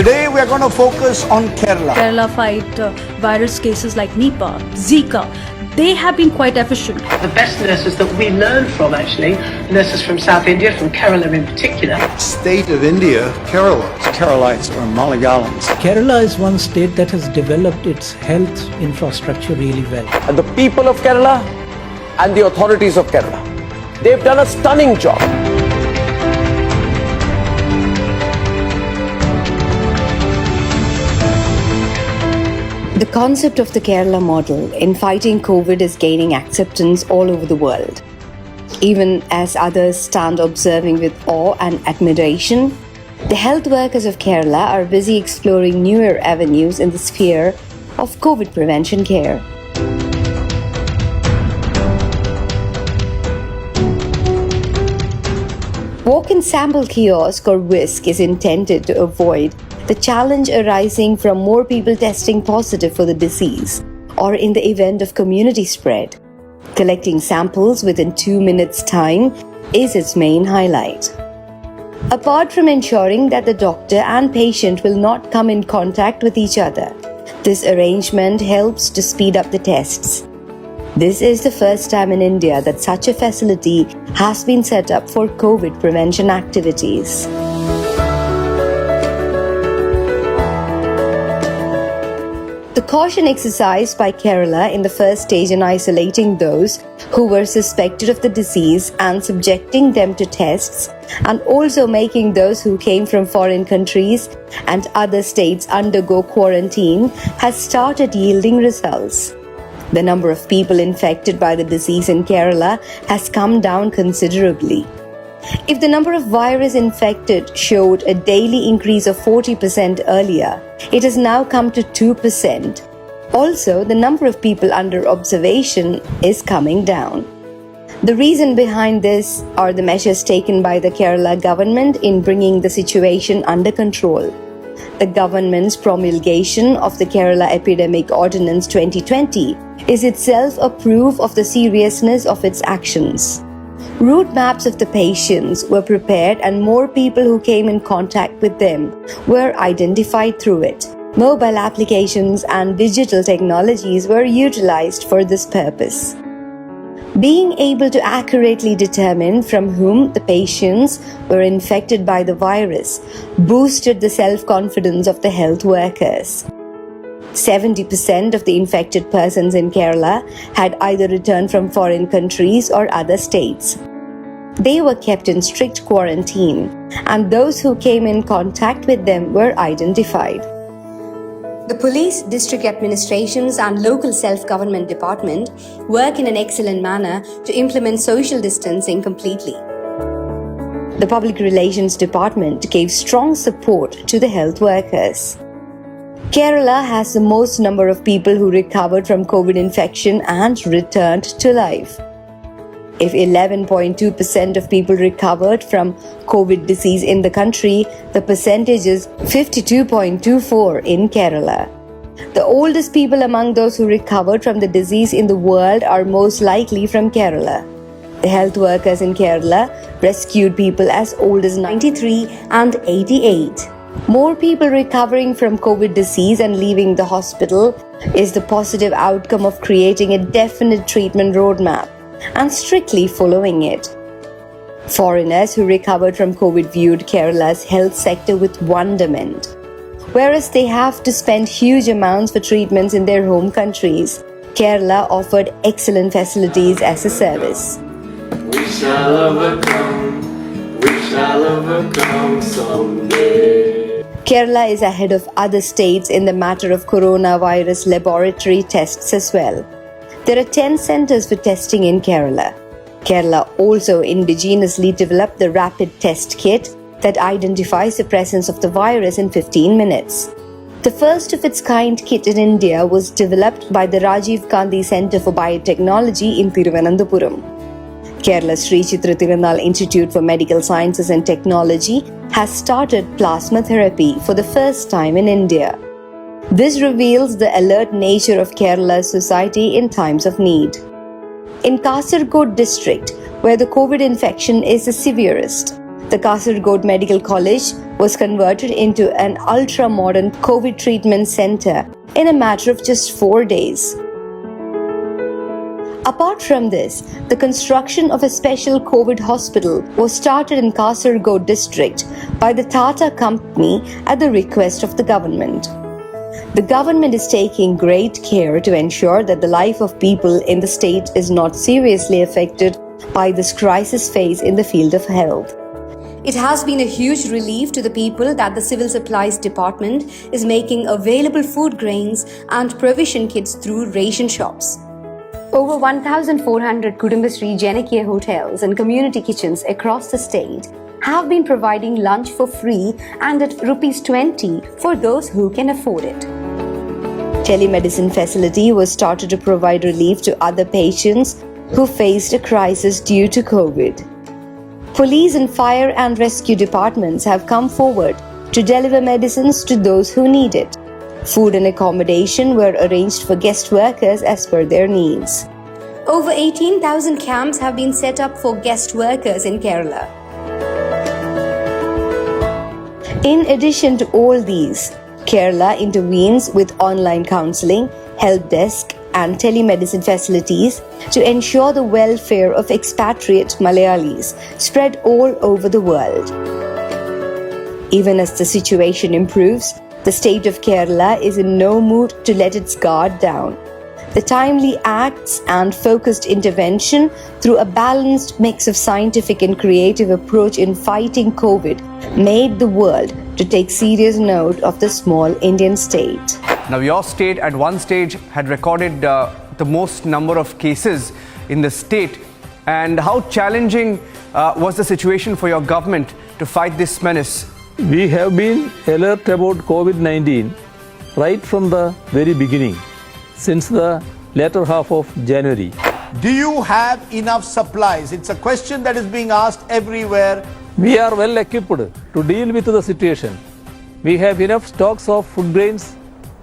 Today we are going to focus on Kerala. Kerala fight virus cases like Nipah, Zika. They have been quite efficient. The best nurses that we learn from, actually, nurses from South India, from Kerala in particular. State of India, Kerala. Keralites or Malayalams. Kerala is one state that has developed its health infrastructure really well. And the people of Kerala and the authorities of Kerala, they've done a stunning job. The concept of the Kerala model in fighting COVID is gaining acceptance all over the world. Even as others stand observing with awe and admiration, the health workers of Kerala are busy exploring newer avenues in the sphere of COVID prevention care. Walk-in sample kiosk or WISK is intended to avoid the challenge arising from more people testing positive for the disease or in the event of community spread. Collecting samples within 2 minutes' time is its main highlight. Apart from ensuring that the doctor and patient will not come in contact with each other, this arrangement helps to speed up the tests. This is the first time in India that such a facility has been set up for COVID prevention activities. The caution exercised by Kerala in the first stage in isolating those who were suspected of the disease and subjecting them to tests, and also making those who came from foreign countries and other states undergo quarantine, has started yielding results. The number of people infected by the disease in Kerala has come down considerably. If the number of virus infected showed a daily increase of 40% earlier, it has now come to 2%. Also, the number of people under observation is coming down. The reason behind this are the measures taken by the Kerala government in bringing the situation under control. The government's promulgation of the Kerala Epidemic Ordinance 2020 is itself a proof of the seriousness of its actions. Route maps of the patients were prepared and more people who came in contact with them were identified through it. Mobile applications and digital technologies were utilized for this purpose. Being able to accurately determine from whom the patients were infected by the virus boosted the self-confidence of the health workers. 70% of the infected persons in Kerala had either returned from foreign countries or other states. They were kept in strict quarantine, and those who came in contact with them were identified. The police, district administrations and local self-government department work in an excellent manner to implement social distancing completely. The public relations department gave strong support to the health workers. Kerala has the most number of people who recovered from COVID infection and returned to life. If 11.2% of people recovered from COVID disease in the country, the percentage is 52.24 in Kerala. The oldest people among those who recovered from the disease in the world are most likely from Kerala. The health workers in Kerala rescued people as old as 93 and 88. More people recovering from COVID disease and leaving the hospital is the positive outcome of creating a definite treatment roadmap and strictly following it. Foreigners who recovered from COVID viewed Kerala's health sector with wonderment. Whereas they have to spend huge amounts for treatments in their home countries, Kerala offered excellent facilities as a service. We shall overcome someday. Kerala is ahead of other states in the matter of coronavirus laboratory tests as well. There are 10 centers for testing in Kerala. Kerala also indigenously developed the rapid test kit that identifies the presence of the virus in 15 minutes. The first of its kind kit in India was developed by the Rajiv Gandhi Center for Biotechnology in Thiruvananthapuram. Kerala Sri Chitra Tirunal Institute for Medical Sciences and Technology has started plasma therapy for the first time in India. This reveals the alert nature of Kerala's society in times of need. In Kasaragod district, where the COVID infection is the severest, The Kasaragod Medical College was converted into an ultra-modern COVID treatment center in a matter of just 4 days. Apart from this, the construction of a special COVID hospital was started in Kasaragod district by the Tata Company at the request of the government. The government is taking great care to ensure that the life of people in the state is not seriously affected by this crisis phase in the field of health. It has been a huge relief to the people that the Civil Supplies Department is making available food grains and provision kits through ration shops. Over 1,400 Kudumbashree Janakya hotels and community kitchens across the state have been providing lunch for free and at ₹20 for those who can afford it. Telemedicine facility was started to provide relief to other patients who faced a crisis due to COVID. Police and fire and rescue departments have come forward to deliver medicines to those who need it. Food and accommodation were arranged for guest workers as per their needs. Over 18,000 camps have been set up for guest workers in Kerala. In addition to all these, Kerala intervenes with online counseling, help desk, and telemedicine facilities to ensure the welfare of expatriate Malayalis spread all over the world. Even as the situation improves, the state of Kerala is in no mood to let its guard down. The timely acts and focused intervention through a balanced mix of scientific and creative approach in fighting COVID made the world to take serious note of the small Indian state. Now, your state at one stage had recorded the most number of cases in the state. And how challenging was the situation for your government to fight this menace? We have been alert about COVID-19 right from the very beginning, since the latter half of January. Do you have enough supplies? It's a question that is being asked everywhere. We are well equipped to deal with the situation. We have enough stocks of food grains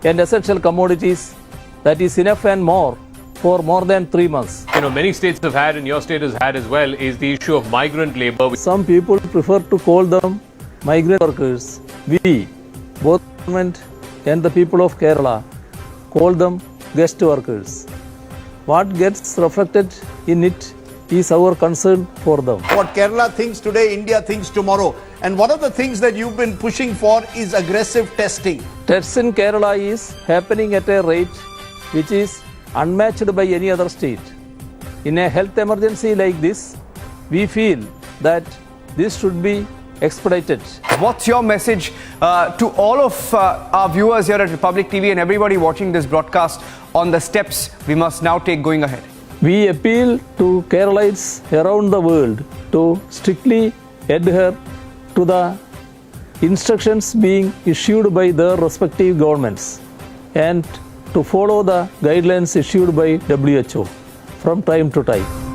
and essential commodities that is enough and more for more than 3 months. Many states have had, and your state has had as well, is the issue of migrant labor. Some people prefer to call them migrant workers. We, both government and the people of Kerala, call them guest workers. What gets reflected in it is our concern for them. What Kerala thinks today, India thinks tomorrow. And one of the things that you've been pushing for is aggressive testing. Tests in Kerala is happening at a rate which is unmatched by any other state. In a health emergency like this, we feel that this should be expedited. What's your message to all of our viewers here at Republic TV and everybody watching this broadcast on the steps we must now take going ahead? We appeal to Keralites around the world to strictly adhere to the instructions being issued by their respective governments and to follow the guidelines issued by WHO from time to time.